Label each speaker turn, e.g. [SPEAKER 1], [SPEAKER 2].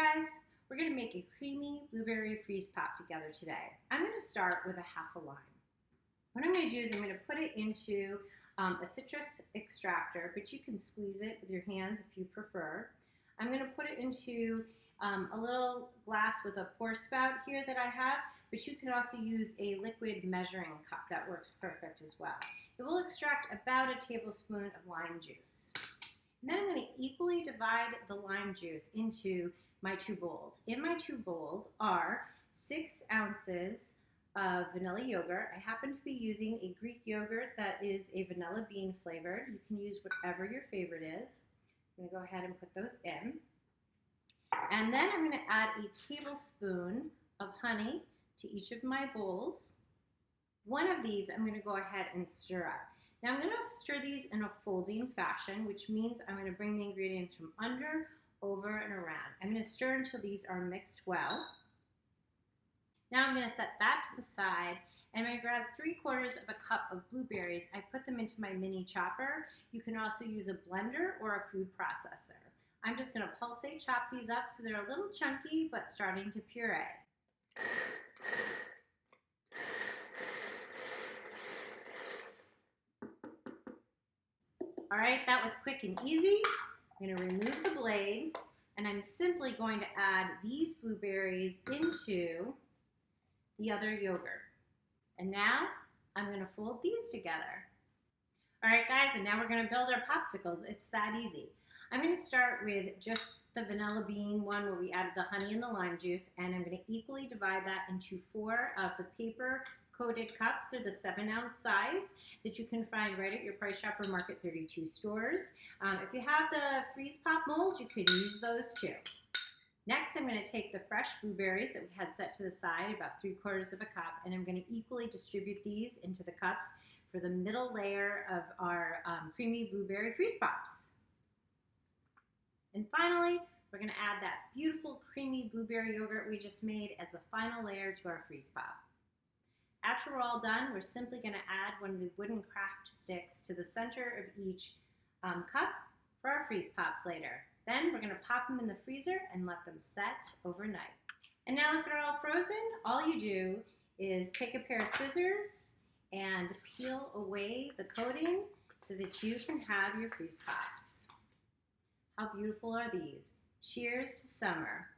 [SPEAKER 1] guys, we're going to make a creamy blueberry freeze pop together today. I'm going to start with a half a lime. What I'm going to do is I'm going to put it into a citrus extractor, but you can squeeze it with your hands if you prefer. I'm going to put it into a little glass with a pour spout here that I have, but you can also use a liquid measuring cup. That works perfect as well. It will extract about a tablespoon of lime juice. And then I'm going to equally divide the lime juice into my two bowls. In my two bowls are 6 ounces of vanilla yogurt. I happen to be using a Greek yogurt that is a vanilla bean flavored. You can use whatever your favorite is. I'm going to go ahead and put those in. And then I'm going to add a tablespoon of honey to each of my bowls. One of these I'm going to go ahead and stir up. Now I'm going to stir these in a folding fashion, which means I'm going to bring the ingredients from under, over, and around. I'm going to stir until these are mixed well. Now I'm going to set that to the side, and I'm going to grab 3/4 of a cup of blueberries. I put them into my mini chopper. You can also use a blender or a food processor. I'm just going to pulsate chop these up so they're a little chunky but starting to puree. All right, that was quick and easy. I'm going to remove the blade, and I'm simply going to add these blueberries into the other yogurt. And now I'm going to fold these together. All right, guys, and now we're going to build our popsicles. It's that easy. I'm going to start with just the vanilla bean one where we added the honey and the lime juice, and I'm going to equally divide that into 4 of the paper coated cups. They're the 7-ounce size that you can find right at your Price Chopper Market 32 stores. If you have the freeze pop molds, you could use those too. Next, I'm going to take the fresh blueberries that we had set to the side, about 3/4 of a cup, and I'm going to equally distribute these into the cups for the middle layer of our creamy blueberry freeze pops. And finally, we're going to add that beautiful creamy blueberry yogurt we just made as the final layer to our freeze pop. After we're all done, we're simply going to add one of the wooden craft sticks to the center of each cup for our freeze pops later. Then we're going to pop them in the freezer and let them set overnight. And now that they're all frozen, all you do is take a pair of scissors and peel away the coating so that you can have your freeze pops. How beautiful are these? Cheers to summer.